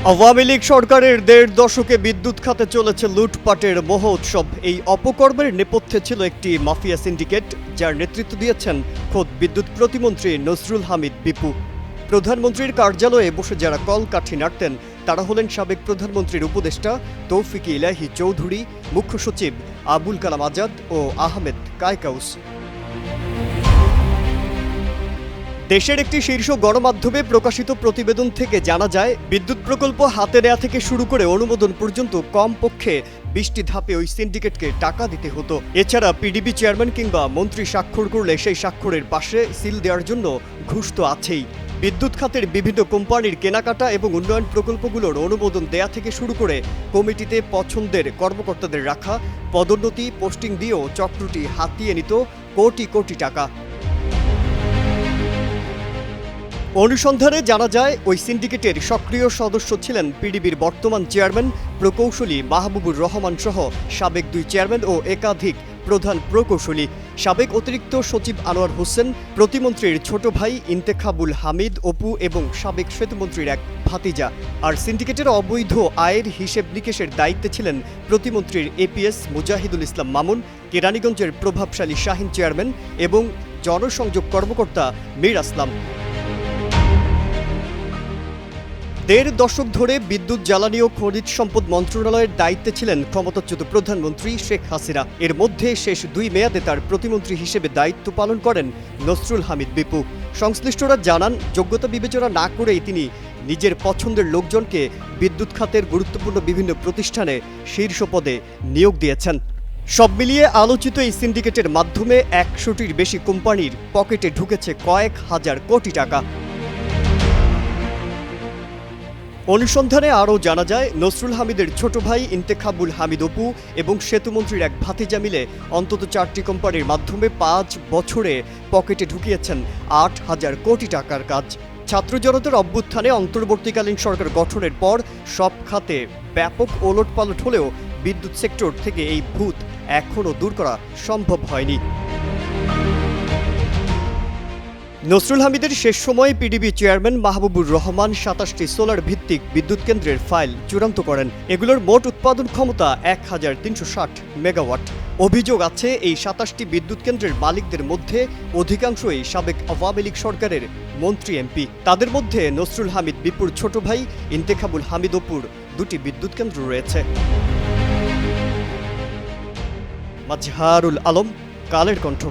আওয়ামী লীগ সরকারের ১.৫ দশকে বিদ্যুৎ খাতে চলেছে লুটপাটের মহোৎসব। এই অপকর্মের নেপথ্যে ছিল একটি মাফিয়া সিন্ডিকেট, যার নেতৃত্ব দিয়েছেন খোদ বিদ্যুৎ প্রতিমন্ত্রী নসরুল হামিদ বিপু। প্রধানমন্ত্রীর কার্যালয়ে বসে যারা কলকাঠি নাড়তেন তারা হলেন সাবেক প্রধানমন্ত্রীর উপদেষ্টা তৌফিক ইলাহি চৌধুরী, মুখ্য সচিব আবুল কালাম আজাদ ও আহমেদ কায়কাউস। দেশের একটি শীর্ষ গণমাধ্যমে প্রকাশিত প্রতিবেদন থেকে জানা যায়, বিদ্যুৎ প্রকল্প হাতে নেওয়া থেকে শুরু করে অনুমোদন পর্যন্ত কমপক্ষে ২০টি ধাপে ওই সিন্ডিকেটকে টাকা দিতে হতো। এছাড়া পিডিবি চেয়ারম্যান কিংবা মন্ত্রী স্বাক্ষর করলে সেই স্বাক্ষরের পাশে সিল দেওয়ার জন্য ঘুষ তো আছেই। বিদ্যুৎ খাতের বিভিন্ন কোম্পানির কেনাকাটা এবং উন্নয়ন প্রকল্পগুলোর অনুমোদন দেয়া থেকে শুরু করে কমিটিতে পছন্দের কর্মকর্তাদের রাখা, পদোন্নতি, পোস্টিং দিয়েও চক্রটি হাতিয়ে নিত কোটি কোটি টাকা। অনুসন্ধানে জানা যায়, ওই সিন্ডিকেটের সক্রিয় সদস্য ছিলেন পিডিবির বর্তমান চেয়ারম্যান প্রকৌশলী মাহবুবুর রহমান সহ সাবেক ২ চেয়ারম্যান ও একাধিক প্রধান প্রকৌশলী। সাবেক অতিরিক্ত সচিব আনোয়ার হোসেন, প্রতিমন্ত্রীর ছোট ভাই ইন্তেখাবুল হামিদ অপু এবং সাবেক সেতুমন্ত্রীর এক ভাতিজা। আর সিন্ডিকেটের অবৈধ আয়ের হিসেব নিকেশের দায়িত্বে ছিলেন প্রতিমন্ত্রীর এপিএস মুজাহিদুল ইসলাম মামুন, কেরানীগঞ্জের প্রভাবশালী শাহিন চেয়ারম্যান এবং জনসংযোগ কর্মকর্তা মীর আসলাম। ১.৫ দশক ধরে বিদ্যুৎ, জ্বালানি ও খনিজ সম্পদ মন্ত্রণালয়ের দায়িত্বে ছিলেন ক্ষমতাচ্যুত প্রধানমন্ত্রী শেখ হাসিনা। এর মধ্যে শেষ ২ মেয়াদে তার প্রতিমন্ত্রী হিসেবে দায়িত্ব পালন করেন নসরুল হামিদ বিপু। সংশ্লিষ্টরা জানান, যোগ্যতা বিবেচনা না করেই তিনি নিজের পছন্দের লোকজনকে বিদ্যুৎ খাতের গুরুত্বপূর্ণ বিভিন্ন প্রতিষ্ঠানে শীর্ষ পদে নিয়োগ দিয়েছেন। সব মিলিয়ে আলোচিত এই সিন্ডিকেটের মাধ্যমে ১০০টির বেশি কোম্পানির পকেটে ঢুকেছে কয়েক হাজার কোটি টাকা। অনুসন্ধানে আরও জানা যায়, নসরুল হামিদের ছোট ভাই ইন্তেখাবুল হামিদ অপু এবং সেতুমন্ত্রীর এক ভাতিজা মিলে অন্তত ৪টি কোম্পানির মাধ্যমে ৫ বছরে পকেটে ঢুকিয়েছেন ৮,০০০ কোটি টাকার কাজ। ছাত্র জনতার অভ্যুত্থানে অন্তর্বর্তীকালীন সরকার গঠনের পর সব খাতে ব্যাপক ওলটপালট হলেও বিদ্যুৎ সেক্টর থেকে এই ভূত এখনও দূর করা সম্ভব হয়নি। নসরুল হামিদের শেষ সময়ে পিডিবি চেয়ারম্যান মাহবুবুর রহমান ২৭টি সোলার ভিত্তিক বিদ্যুৎ কেন্দ্রের ফাইল চূড়ান্ত করেন। এগুলোর মোট উৎপাদন ক্ষমতা ১,৩৬০ মেগাওয়াট। অভিযোগ আছে, এই ২৭টি বিদ্যুৎ কেন্দ্রের মালিকদের মধ্যে অধিকাংশই সাবেক আওয়ামী লীগ সরকারের মন্ত্রী, এমপি। তাদের মধ্যে নসরুল হামিদ বিপুর ছোট ভাই ইন্তেখাবুল হামিদ অপুর ২টি বিদ্যুৎ কেন্দ্র রয়েছে। মাজহারুল আলম, কালের কণ্ঠ।